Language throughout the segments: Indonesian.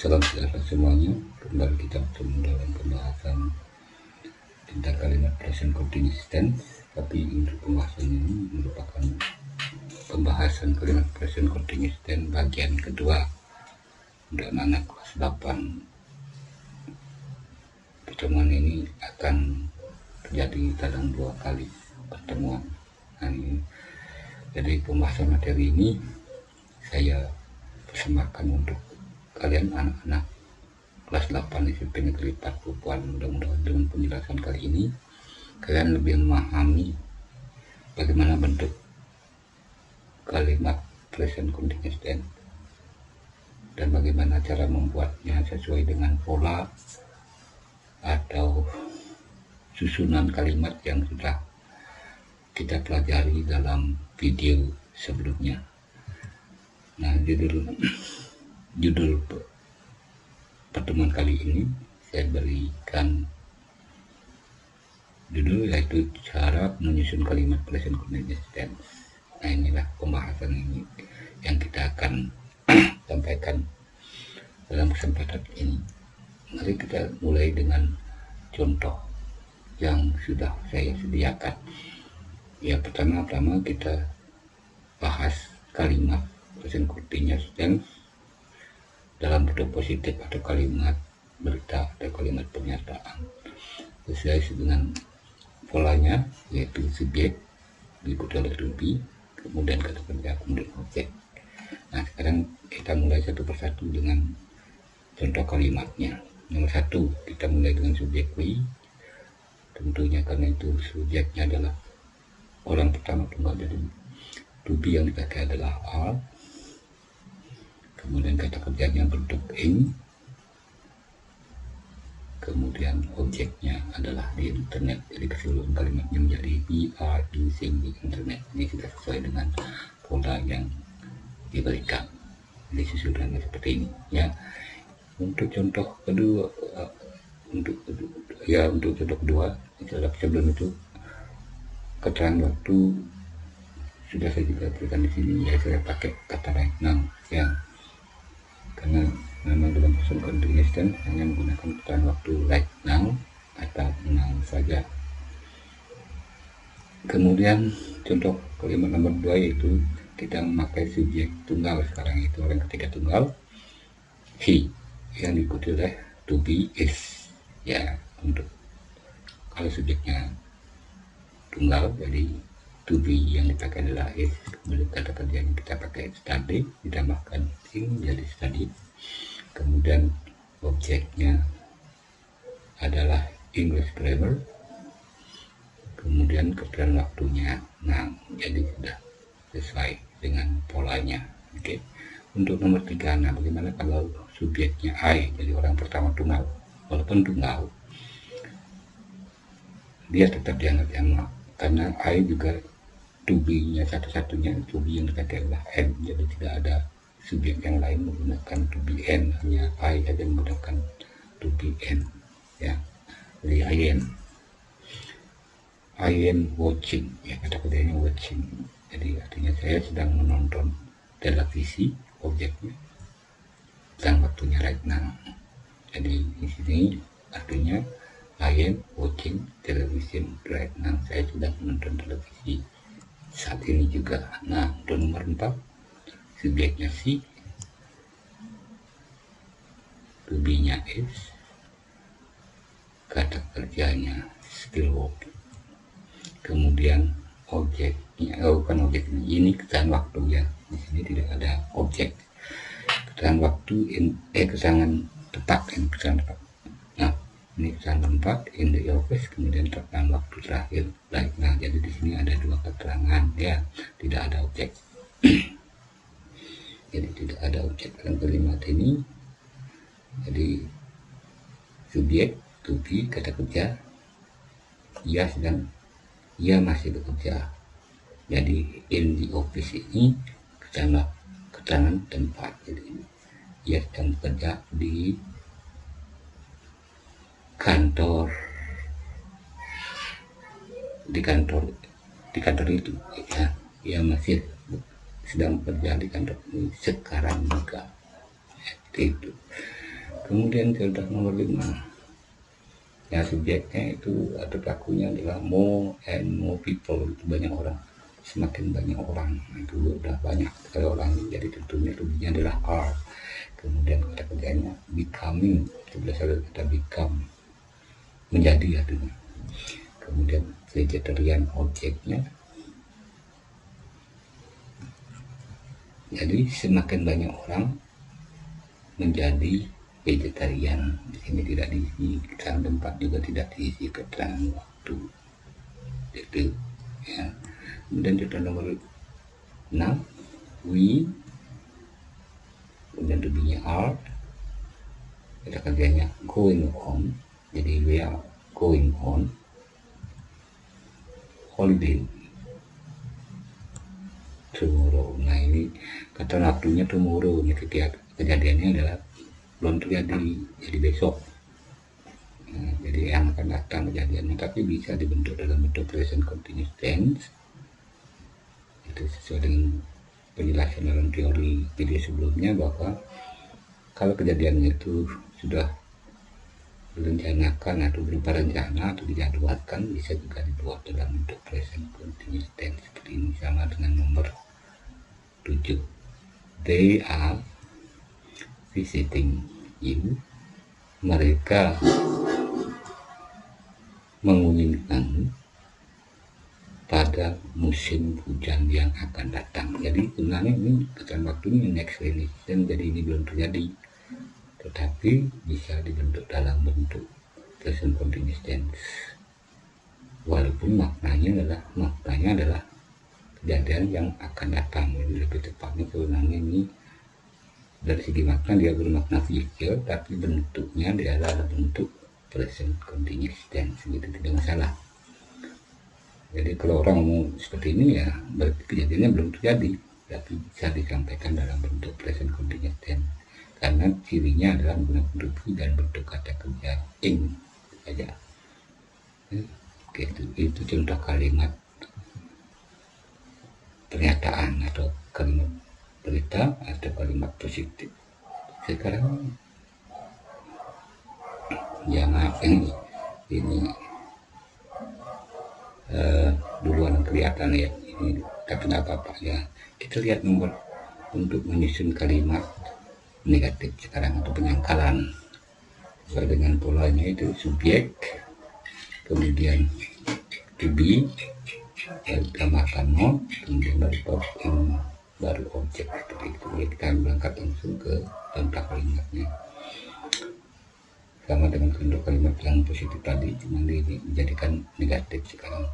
Salam sejahtera semuanya. Kembali kita bertemu dalam pembahasan tentang kalimat present continuous tense. Tapi untuk pembahasan ini merupakan pembahasan kalimat present continuous tense bagian kedua untuk anak kelas 8. Pertemuan ini akan terjadi dalam 2 kali pertemuan. Jadi pembahasan materi ini saya persembahkan untuk kalian anak-anak kelas 8 SMP Negeri 4 Pakuan. Mudah-mudahan dengan penjelasan kali ini kalian lebih memahami bagaimana bentuk kalimat present continuous tense dan bagaimana cara membuatnya sesuai dengan pola atau susunan kalimat yang sudah kita pelajari dalam video sebelumnya. Nah, judul pertemuan kali ini saya berikan judul yaitu cara menyusun kalimat present continuous tense. Nah, inilah pembahasan ini yang kita akan sampaikan dalam kesempatan ini. Mari kita mulai dengan contoh yang sudah saya sediakan. Ya, pertama-tama kita bahas kalimat present continuous tense dalam bentuk positif atau kalimat berita atau kalimat pernyataan sesuai dengan polanya, yaitu subjek diikuti oleh to be, kemudian kata kerja, kemudian objek. Nah, sekarang kita mulai satu persatu dengan contoh kalimatnya. Nomor 1, kita mulai dengan subjek we. Tentunya karena itu subjeknya adalah orang pertama tunggal, jadi to be yang dipakai adalah are. Kemudian kata kerjanya bentuk in. Kemudian objeknya adalah di internet. Jadi keseluruhan kalimatnya menjadi we are using the internet. Ini sudah sesuai dengan pola yang diberikan. Jadi susunannya seperti ini. Ya, untuk contoh kedua, untuk contoh kedua, sebelum itu keterangan waktu sudah saya juga berikan di sini. Ya, saya pakai kata right now. Ya, karena memang dalam present continuous tense hanya menggunakan keterangan waktu right now atau now saja. Kemudian contoh kalimat nomor 2 yaitu kita memakai subjek tunggal. Sekarang itu orang ketiga tunggal he yang diikuti oleh to be is. Ya, untuk kalau subjeknya tunggal jadi to be yang dipakai adalah is. Kemudian kata kerja yang kita pakai study ditambahkan in jadi study. Kemudian objeknya adalah English grammar. Kemudian keterangan waktunya now, jadi sudah sesuai dengan polanya. Oke. Untuk nomor 3, nah bagaimana kalau subjeknya I, jadi orang pertama tunggal. Walaupun tunggal, dia tetap dianggap jamak karena I juga to be-nya satu-satunya, to be yang dipakai adalah N, jadi tidak ada subjek yang lain menggunakan to be N, hanya I saja menggunakan to be N. Ya, jadi I am watching, ya kata kerjanya watching, jadi artinya saya sedang menonton televisi, objeknya dan waktunya right now. Jadi di sini artinya I am watching television right now, saya sedang menonton televisi saat ini juga. Nah, untuk nomor 4, subjeknya si, to be-nya is, kata kerjanya still working. Kemudian objeknya, bukan objeknya, ini keterangan waktu ya. Di sini tidak ada objek. Keterangan waktu keterangan tepat, keterangan. Nah, ini keterangan tempat in the office, kemudian keterangan waktu terakhir right now. Jadi di sini ada 2 keterangan ya, tidak ada objek. Jadi tidak ada objek dalam kalimat ini. Jadi subjek to be, kata kerja ia sedang, ia masih bekerja. Jadi in the office ini keterangan tempat, jadi ia sedang bekerja di kantor itu ya. Ia masih sedang bekerja di kantor ini sekarang juga. Seperti itu. Kemudian contoh nomor 5, ya subjeknya itu atau pelakunya adalah more and more people, itu banyak orang, semakin banyak orang. Itu udah banyak sekali orang, jadi tentunya rubinya adalah are. Kemudian kata kerjanya becoming, itu berasal dari kata become, menjadi artinya. Kemudian vegetarian objeknya, jadi semakin banyak orang menjadi vegetarian. Di sini tidak diisi keterangan tempat, juga tidak diisi keterangan waktu. Itu ya. Kemudian contoh nomor 6, we, kemudian rubinya are, kata kerjanya going on, jadi we are going on holiday tomorrow. Nah ini kata waktunya tomorrow, ini kejadiannya adalah belum terjadi, jadi besok. Nah, jadi yang akan datang kejadiannya, tapi bisa dibentuk dalam bentuk present continuous tense. Itu sesuai dengan penjelasan dalam teori video sebelumnya, bahwa kalau kejadiannya itu sudah direncanakan atau berupa rencana atau dijadwalkan, bisa juga dibuat dalam bentuk present continuous tense seperti ini, sama dengan nomor 7. They are visiting you, mereka mengunjungi pada musim hujan yang akan datang. Jadi sebenarnya ini keterangan waktunya next relation, jadi ini belum terjadi, tetapi bisa dibentuk dalam bentuk present continuous tense, walaupun maknanya adalah kejadian yang akan datang. Jadi lebih tepatnya sebenarnya ini dari segi makna dia bermakna future, tapi bentuknya dia adalah bentuk present continuous tense, gitu, tidak masalah. Jadi kalau orang mau seperti ini ya berarti kejadiannya belum terjadi, tapi bisa disampaikan dalam bentuk present continuous tense, karena cirinya adalah menggunakan to be dan bentuk kata kerja ing saja. Oke, itu contoh kalimat pernyataan atau kalimat berita atau kalimat positif. Sekarang jangan ini duluan kelihatan ya, ini tapi nggak apa-apa ya. Kita lihat nomor untuk menyusun kalimat negatif sekarang atau penyangkalan sesuai dengan polanya, itu subjek, kemudian to be, tambahkan not, kemudian baru objek, seperti itu. Jadi kita berangkat langsung ke contoh kalimatnya, sama dengan contoh kalimat yang positif tadi, cuma ini menjadikan negatif sekarang.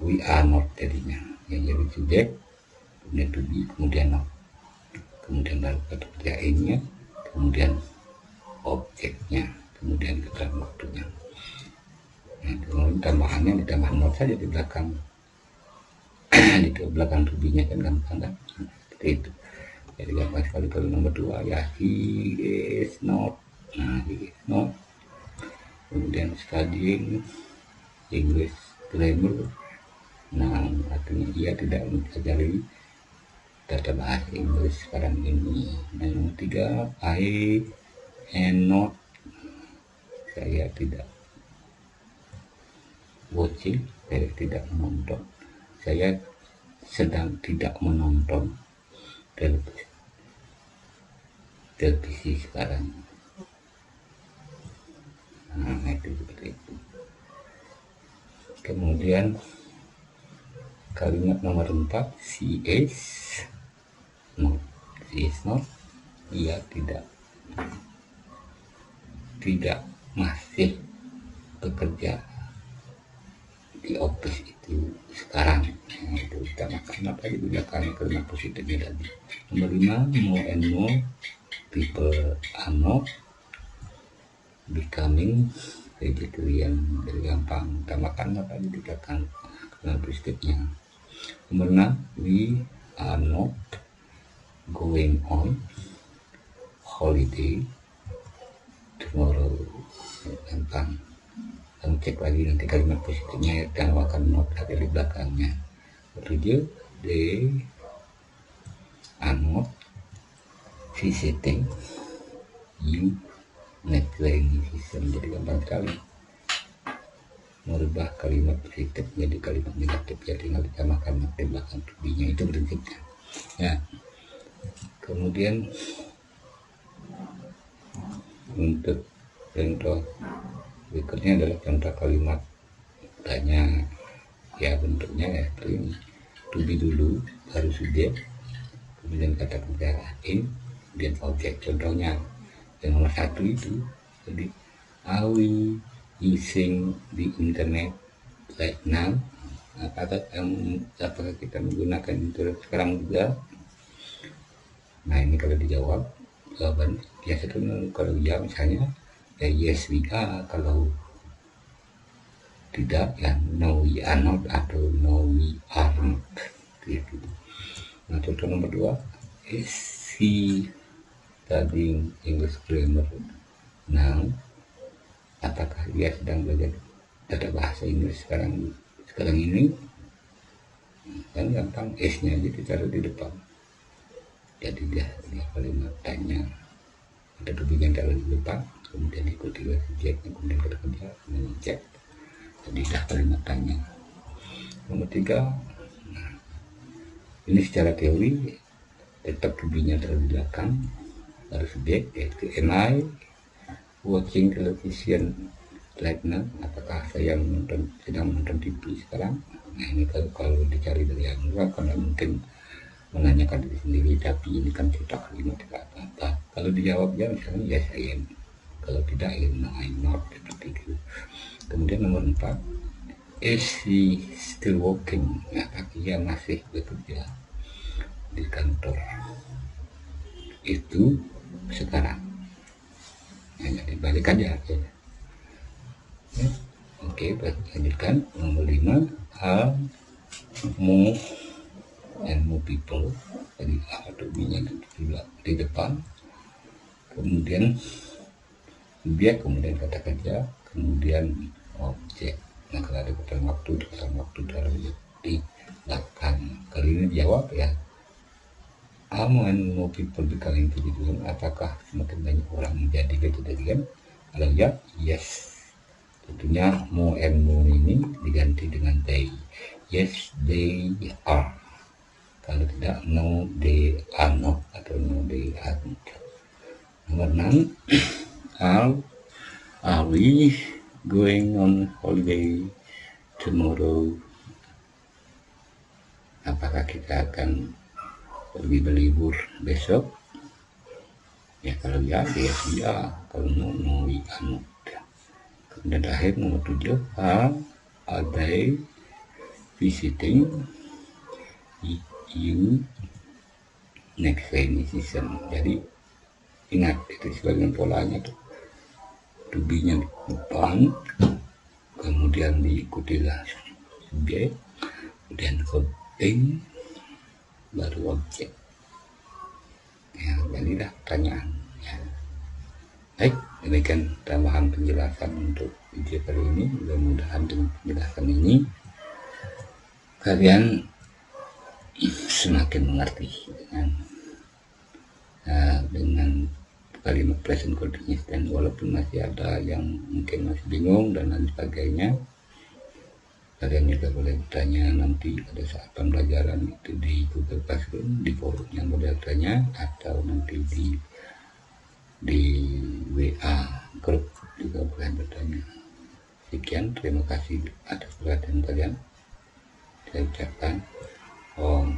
We are not jadinya, yang jadi subjek, kemudian to be, kemudian not, kemudian baru kata kerjaannya, kemudian objeknya, kemudian keterangan waktunya. Nah, kemudian tambahannya ditambah not saja di belakang di belakang to be-nya kan gampang kan, seperti itu. Jadi gampang sekali. Kalau nomor 2 ya he is not, nah he is not, kemudian studying English grammar, nah artinya dia tidak mempelajari tata bahasa Inggris sekarang ini. Nah nomor 3 I am not, saya tidak watching, saya tidak menonton, saya sedang tidak menonton televisi sekarang. Nah itu seperti itu. Kemudian kalimat nomor 4 she is not, she is not, ia tidak masih bekerja di office itu sekarang. Nah, itu kita makan apa di belakang kalimat positifnya tadi. Nomor 5 more and more people are not becoming vegetarian. Jadi gampang, tambahkan apa di belakang kalimat positifnya. Nomor 6 we are not going on holiday tomorrow. Gampang, kamu cek lagi nanti kalimat positifnya dan akan not ada di belakangnya. Tujuh, they are not visiting you next system. Jadi gampang sekali merubah kalimat positif menjadi kalimat negatif, ya tinggal ditambahkan di belakang to be-nya, itu prinsipnya ya. Kemudian untuk contoh berikutnya adalah contoh kalimat tanya, ya bentuknya ya seperti ini. To be dulu baru subjek, kemudian kata kerja in, kemudian objek. Contohnya yang nomor 1 itu, jadi are we using the internet right now? Apakah kita menggunakan internet sekarang juga? Nah ini kalau dijawab, jawaban biasa itu kalau ya misalnya ya yes we are, kalau tidak ya no we are not atau no we aren't gitu. Nah contoh nomor 2, is he studying English grammar now? Apakah dia sedang belajar tata bahasa Inggris sekarang ini? Kan gampang, S-nya aja ditaruh di depan. Jadi dia kalimat tanya, ada kebijakan taruh di depan, kemudian diikuti oleh subjeknya, kemudian kata kerja, kemudian cek. Jadi dah kalimat tanya. Nomor 3, nah, ini secara teori tetap kebijakan taruh di belakang, baru subjek, yaitu am I watching television right now? Apakah saya sedang menonton TV sekarang? Nah ini kalau dicari dari yang luar karena mungkin menanyakan diri sendiri, tapi ini kan contoh kalimat tidak apa-apa. Kalau dijawab ya misalnya yes I am, kalau tidak ya no I'm not, seperti itu. Kemudian nomor 4, is he still working? Apakah ia masih bekerja di kantor itu sekarang? Hanya dibalik aja ya. Oke, lanjutkan. Nomor 5, are more and more people. Jadi atau B-nya di depan, kemudian subjek, kemudian kata kerja, kemudian objek. Nah kalau ada keterangan waktu taruh di belakang. Kali ini dijawab ya, are more and more people becoming vegetarian? Apakah semakin banyak orang menjadi vegetarian? Kalau ya, yes. Tentunya more and more ini diganti dengan they. Yes, they are. Kalau tidak, no, they are not, atau no, they aren't. Nomor 6, are we going on holiday tomorrow? Apakah kita akan pergi berlibur besok? Ya kalau ya, yes we are. Kalau no, no we are not. Kemudian terakhir nomor 7, are they visiting you next rainy season? Jadi ingat itu sebagian polanya tuh, to be-nya depan, kemudian diikutilah subjek, kemudian verbing, baru objek. Ya, jadilah pertanyaan. Ya. Baik, demikian tambahan penjelasan untuk video kali ini. Mudah-mudahan dengan penjelasan ini kalian semakin mengerti dengan kalimat present continuous, dan walaupun masih ada yang mungkin masih bingung dan lain sebagainya, kalian juga boleh bertanya nanti pada saat pembelajaran itu di Google Classroom, di forum yang boleh bertanya, atau nanti di WA grup juga boleh bertanya. Sekian, terima kasih atas perhatian kalian. Saya ucapkan Om